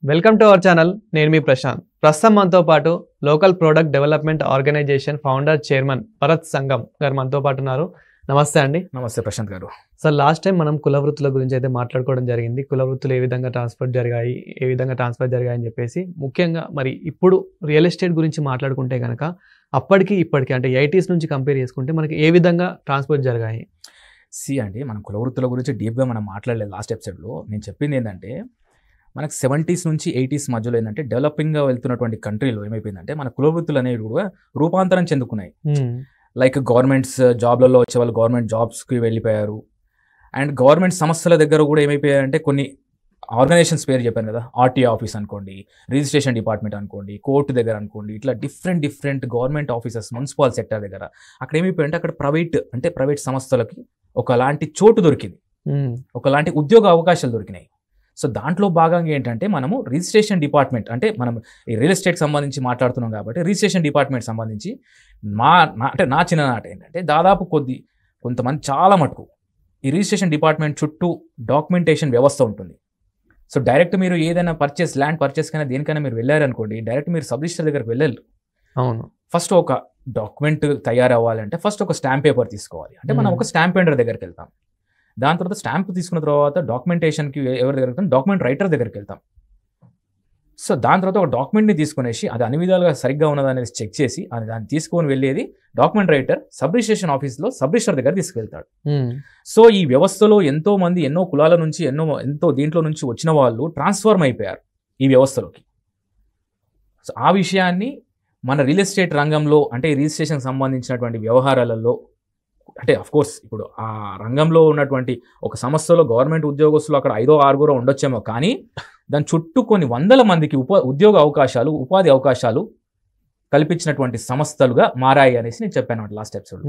Welcome to our channel. నేను మీ ప్రశాంత్. ప్రస్తుతం మనతో పాటు local product development organisation founder chairman Bharath Sangam గారు మనతో పాటు ఉన్నారు. నమస్తే అండి. నమస్తే ప్రశాంత్ గారు. సార్, లాస్ట్ టైం మనం కుల వృత్తుల గురించి అయితే మాట్లాడుకోవడం జరిగింది. కుల వృత్తులు ఏ విధంగా ట్రాన్స్ఫర్ జరిగాయని చెప్పేసి, ముఖ్యంగా మరి ఇప్పుడు రియల్ ఎస్టేట్ గురించి మాట్లాడుకుంటే కనుక అప్పటికి ఇప్పటికి అంటే 80s నుంచి కంపేర్ చేసుకుంటే మనకి ఏ విధంగా ట్రాన్స్ఫర్ జరిగాయి? అండి, మనం కుల వృత్తుల గురించి డీప్గా మనం మాట్లాడలేదు లాస్ట్ ఎపిసోడ్లో. నేను చెప్పింది ఏంటంటే, మనకు 70s నుంచి 80s మధ్యలో ఏంటంటే డెవలపింగ్గా వెళ్తున్నటువంటి కంట్రీలో ఏమైపోయిందంటే మన కుల వృత్తులు అనేవి కూడా రూపాంతరం చెందుకున్నాయి. లైక్ గవర్నమెంట్స్ జాబ్లలో వచ్చే వాళ్ళు గవర్నమెంట్ జాబ్స్కి వెళ్ళిపోయారు. అండ్ గవర్నమెంట్ సంస్థల దగ్గర కూడా ఏమైపోయారంటే కొన్ని ఆర్గనైజేషన్స్ పేరు చెప్పాను కదా, ఆర్టీ ఆఫీస్ అనుకోండి, రిజిస్ట్రేషన్ డిపార్ట్మెంట్ అనుకోండి, కోర్టు దగ్గర అనుకోండి, ఇట్లా different government offices, municipal sector దగ్గర అక్కడ ఏమైపోయారంటే అక్కడ ప్రైవేట్ సంస్థలకి ఒకలాంటి చోటు దొరికింది, ఒకలాంటి ఉద్యోగ అవకాశాలు దొరికినాయి. సో దాంట్లో భాగంగా ఏంటంటే మనము రిజిస్ట్రేషన్ డిపార్ట్మెంట్, అంటే మనం ఈ రియల్ ఎస్టేట్కి సంబంధించి మాట్లాడుతున్నాం కాబట్టి రిజిస్ట్రేషన్ డిపార్ట్మెంట్ సంబంధించి నా చిన్ననాట ఏంటంటే దాదాపు కొంతమంది చాలా మటుకు ఈ రిజిస్ట్రేషన్ డిపార్ట్మెంట్ చుట్టూ డాక్యుమెంటేషన్ వ్యవస్థ ఉంటుంది. సో డైరెక్ట్ మీరు ఏదైనా ల్యాండ్ పర్చేస్ కైనా దేనికైనా మీరు వెళ్ళారనుకోండి, డైరెక్ట్ మీరు సబ్ రిజిస్టర్ దగ్గరికి వెళ్ళారు. అవును. ఫస్ట్ ఒక డాక్యుమెంట్ తయారవ్వాలంటే ఫస్ట్ ఒక స్టాంప్ పేపర్ తీసుకోవాలి. అంటే మనం ఒక స్టాంప్ పెయింటర్ దగ్గరికి వెళ్తాం. దాని తర్వాత స్టాంప్ తీసుకున్న తర్వాత డాక్యుమెంటేషన్కి ఎవరి దగ్గరికి వెళ్తాం? డాక్యుమెంట్ రైటర్ దగ్గరికి వెళ్తాం. సో దాని తర్వాత ఒక డాక్యుమెంట్ని తీసుకునేసి అది అన్ని విధాలుగా సరిగ్గా ఉన్నదనేది చెక్ చేసి దాన్ని తీసుకొని వెళ్ళేది డాక్యుమెంట్ రైటర్ సబ్ రిజిస్ట్రేషన్ ఆఫీస్లో సబ్ రిజిస్టర్ దగ్గర తీసుకెళ్తాడు. సో ఈ వ్యవస్థలో ఎంతో మంది ఎన్నో కులాల నుంచి ఎంతో దీంట్లో నుంచి వచ్చిన వాళ్ళు ట్రాన్స్ఫార్మ్ అయిపోయారు ఈ వ్యవస్థలోకి. సో ఆ విషయాన్ని మన రియల్ ఎస్టేట్ రంగంలో, అంటే రిజిస్ట్రేషన్కి సంబంధించినటువంటి వ్యవహారాలలో, అంటే అఫ్కోర్స్ ఇప్పుడు ఆ రంగంలో ఉన్నటువంటి ఒక సంస్థలో గవర్నమెంట్ ఉద్యోగస్తులు అక్కడ 5-6 ఉండొచ్చేమో, కానీ దాని చుట్టూ కొన్ని వందల మందికి ఉద్యోగ అవకాశాలు, ఉపాధి అవకాశాలు కల్పించినటువంటి సంస్థలుగా మారాయి అనేసి నేను చెప్పాను లాస్ట్ ఎపిసోడ్.